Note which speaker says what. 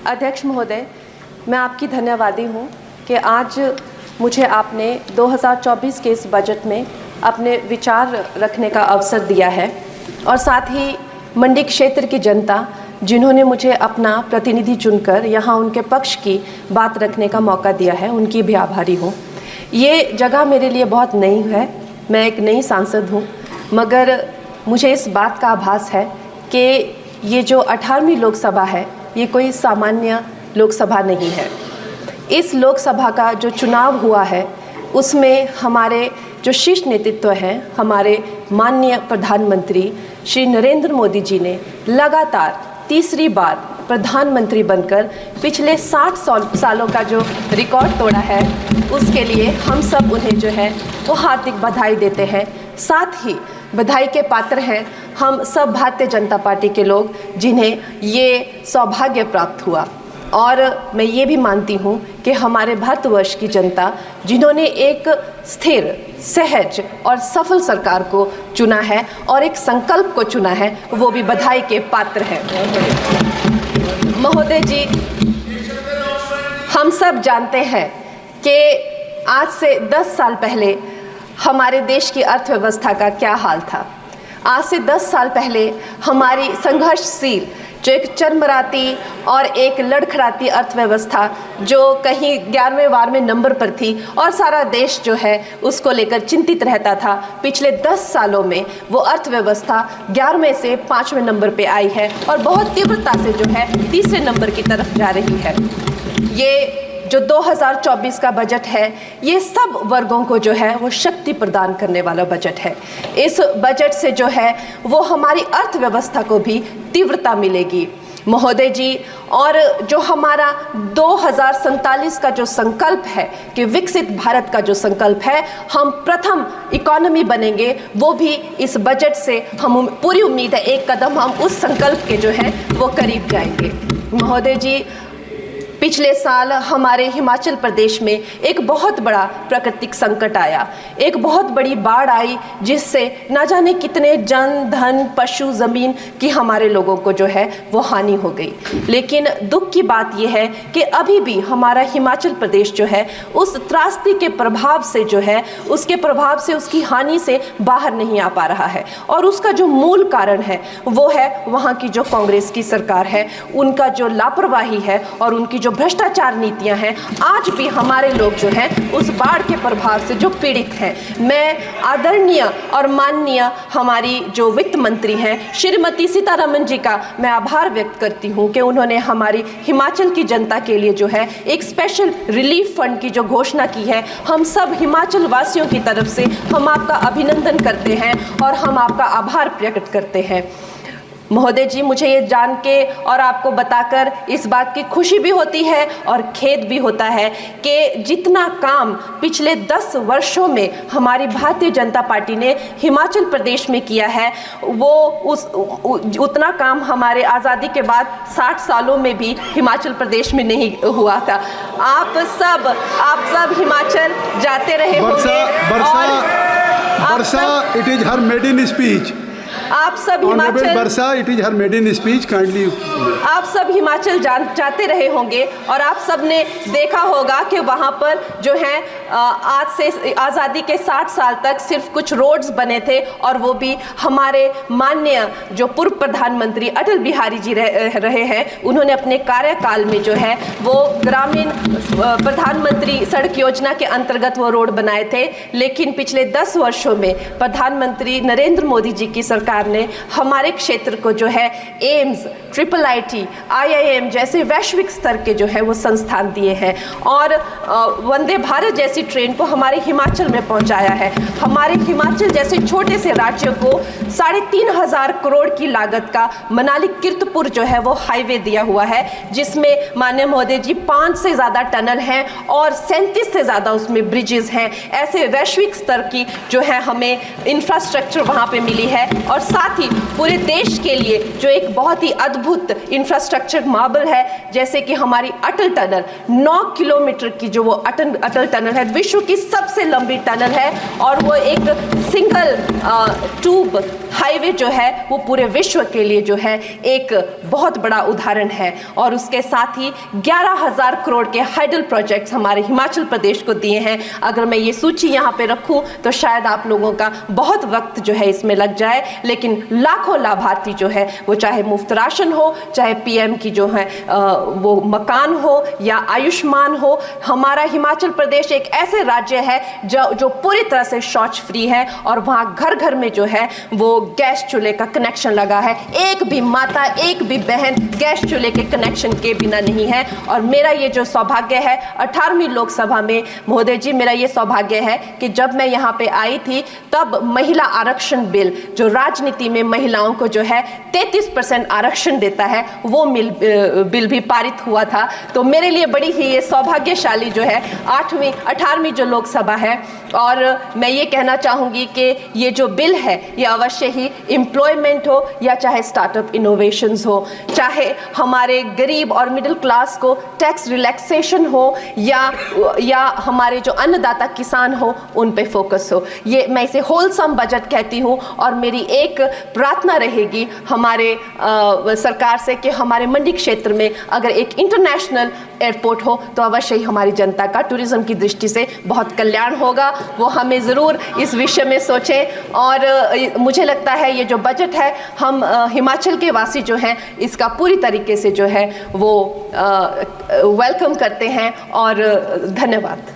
Speaker 1: अध्यक्ष महोदय, मैं आपकी धन्यवादी हूँ कि आज मुझे आपने 2024 के इस बजट में अपने विचार रखने का अवसर दिया है और साथ ही मंडी क्षेत्र की जनता जिन्होंने मुझे अपना प्रतिनिधि चुनकर यहाँ उनके पक्ष की बात रखने का मौका दिया है, उनकी भी आभारी हूँ। ये जगह मेरे लिए बहुत नई है, मैं एक नई सांसद हूँ, मगर मुझे इस बात का आभास है कि ये जो 18वीं लोकसभा है ये कोई सामान्य लोकसभा नहीं है। इस लोकसभा का जो चुनाव हुआ है उसमें हमारे जो शीर्ष नेतृत्व हैं, हमारे माननीय प्रधानमंत्री श्री नरेंद्र मोदी जी ने लगातार तीसरी बार प्रधानमंत्री बनकर पिछले 60 सालों का जो रिकॉर्ड तोड़ा है, उसके लिए हम सब उन्हें जो है वो हार्दिक बधाई देते हैं। साथ ही बधाई के पात्र हैं हम सब भारतीय जनता पार्टी के लोग जिन्हें ये सौभाग्य प्राप्त हुआ। और मैं ये भी मानती हूँ कि हमारे भारतवर्ष की जनता जिन्होंने एक स्थिर, सहज और सफल सरकार को चुना है और एक संकल्प को चुना है, वो भी बधाई के पात्र हैं। महोदय जी, हम सब जानते हैं कि आज से 10 साल पहले हमारे देश की अर्थव्यवस्था का क्या हाल था। आज से 10 साल पहले हमारी संघर्षशील जो एक चरमराती और एक लड़खड़ाती अर्थव्यवस्था जो कहीं 11वें नंबर पर थी और सारा देश जो है उसको लेकर चिंतित रहता था, पिछले 10 सालों में वो अर्थव्यवस्था 11वें से 5वें नंबर पे आई है और बहुत तीव्रता से जो है तीसरे नंबर की तरफ जा रही है। ये जो 2024 का बजट है ये सब वर्गों को जो है वो शक्ति प्रदान करने वाला बजट है। इस बजट से जो है वो हमारी अर्थव्यवस्था को भी तीव्रता मिलेगी महोदय जी। और जो हमारा 2047 का जो संकल्प है कि विकसित भारत का जो संकल्प है, हम प्रथम इकोनॉमी बनेंगे, वो भी इस बजट से हम पूरी उम्मीद है एक कदम हम उस संकल्प के जो है वो करीब जाएंगे। महोदय जी, पिछले साल हमारे हिमाचल प्रदेश में एक बहुत बड़ा प्राकृतिक संकट आया, एक बहुत बड़ी बाढ़ आई जिससे ना जाने कितने जन, धन, पशु, ज़मीन की हमारे लोगों को जो है वो हानि हो गई। लेकिन दुख की बात यह है कि अभी भी हमारा हिमाचल प्रदेश जो है उस त्रासदी के प्रभाव से जो है उसके प्रभाव से, उसकी हानि से बाहर नहीं आ पा रहा है। और उसका जो मूल कारण है वो है वहाँ की जो कांग्रेस की सरकार है, उनका जो लापरवाही है और उनकी जो भ्रष्टाचार नीतियां हैं। आज भी हमारे लोग जो हैं उस बाढ़ के प्रभाव से जो पीड़ित हैं। मैं आदरणीय और माननीय हमारी जो वित्त मंत्री हैं श्रीमती सीतारमण जी का मैं आभार व्यक्त करती हूं कि उन्होंने हमारी हिमाचल की जनता के लिए जो है एक स्पेशल रिलीफ फंड की जो घोषणा की है। हम सब हिमाचल वासियों की तरफ से हम आपका अभिनंदन करते हैं और हम आपका आभार प्रकट करते हैं। महोदय जी, मुझे ये जान के और आपको बताकर इस बात की खुशी भी होती है और खेद भी होता है कि जितना काम पिछले 10 वर्षों में हमारी भारतीय जनता पार्टी ने हिमाचल प्रदेश में किया है वो उतना काम हमारे आज़ादी के बाद 60 सालों में भी हिमाचल प्रदेश में नहीं हुआ था। आप सब हिमाचल जाते रहे होंगे।
Speaker 2: Varsha, it is her maiden speech.
Speaker 1: आप सब Himachal
Speaker 2: Varsha, it is her maiden speech, kindly.
Speaker 1: आप सब हिमाचल जाते रहे होंगे और आप सब ने देखा होगा कि वहाँ पर जो है आज से आज़ादी के 60 साल तक सिर्फ कुछ रोड्स बने थे और वो भी हमारे माननीय जो पूर्व प्रधानमंत्री अटल बिहारी जी रहे हैं, उन्होंने अपने कार्यकाल में जो है वो ग्रामीण प्रधानमंत्री सड़क योजना के अंतर्गत वो रोड बनाए थे। लेकिन पिछले 10 वर्षों में प्रधानमंत्री नरेंद्र मोदी जी की सरकार ने हमारे क्षेत्र को जो है एम्स, IIIT, IIM जैसे वैश्विक स्तर के जो है वो संस्थान दिए हैं और वंदे भारत जैसी ट्रेन को हमारे हिमाचल में पहुंचाया है। हमारे हिमाचल जैसे छोटे से राज्य को 3,500 करोड़ की लागत का मनाली कीर्तपुर जो है वो हाईवे दिया हुआ है, जिसमें माननीय महोदय जी 5 से ज़्यादा टनल हैं और 37 से ज़्यादा उसमें ब्रिजेस हैं। ऐसे वैश्विक स्तर की जो है हमें इंफ्रास्ट्रक्चर वहाँ पे मिली है और साथ ही पूरे देश के लिए जो एक बहुत ही अद्भुत इंफ्रास्ट्रक्चर मार्बल है, जैसे कि हमारी अटल टनल 9 किलोमीटर की जो वो अटल टनल है, विश्व की सबसे लंबी टनल है और वो एक सिंगल ट्यूब हाईवे जो है वो पूरे विश्व के लिए जो है एक बहुत बड़ा उदाहरण है। और उसके साथ ही 11,000 करोड़ के हाइडल प्रोजेक्ट्स हमारे हिमाचल प्रदेश को दिए हैं। अगर मैं ये सूची यहाँ पे रखूं तो शायद आप लोगों का बहुत वक्त जो है इसमें लग जाए, लेकिन लाखों लाभार्थी जो है वो चाहे मुफ्त राशन हो, चाहे पीएम की जो है वो मकान हो या आयुष्मान हो। हमारा हिमाचल प्रदेश एक ऐसे राज्य है जो पूरी तरह से शौच फ्री है और वहाँ घर घर में जो है वो गैस चूल्हे का कनेक्शन लगा है। एक भी माता, एक भी बहन गैस चूल्हे के कनेक्शन के बिना नहीं है। और मेरा ये जो सौभाग्य है 18वीं लोकसभा में, महोदय जी, मेरा ये सौभाग्य है कि जब मैं यहाँ पे आई थी तब महिला आरक्षण बिल जो राजनीति में महिलाओं को जो है 33% आरक्षण देता है वो बिल भी पारित हुआ था। तो मेरे लिए बड़ी ही ये सौभाग्यशाली जो है 18वीं जो लोकसभा है। और मैं ये कहना चाहूँगी कि ये जो बिल है ये अवश्य ही एम्प्लॉयमेंट हो या चाहे स्टार्टअप इनोवेशंस हो, चाहे हमारे गरीब और मिडिल क्लास को टैक्स रिलैक्सेशन हो या हमारे जो अन्नदाता किसान हो उन पे फोकस हो। ये मैं इसे होलसम बजट कहती हूँ। और मेरी एक प्रार्थना रहेगी हमारे सरकार से कि हमारे मंडी क्षेत्र में अगर एक इंटरनेशनल एयरपोर्ट हो तो अवश्य ही हमारी जनता का टूरिज्म की दृष्टि से बहुत कल्याण होगा। वो हमें ज़रूर इस विषय में सोचें। और मुझे लगता है ये जो बजट है हम हिमाचल के वासी जो हैं इसका पूरी तरीके से जो है वो वेलकम करते हैं। और धन्यवाद।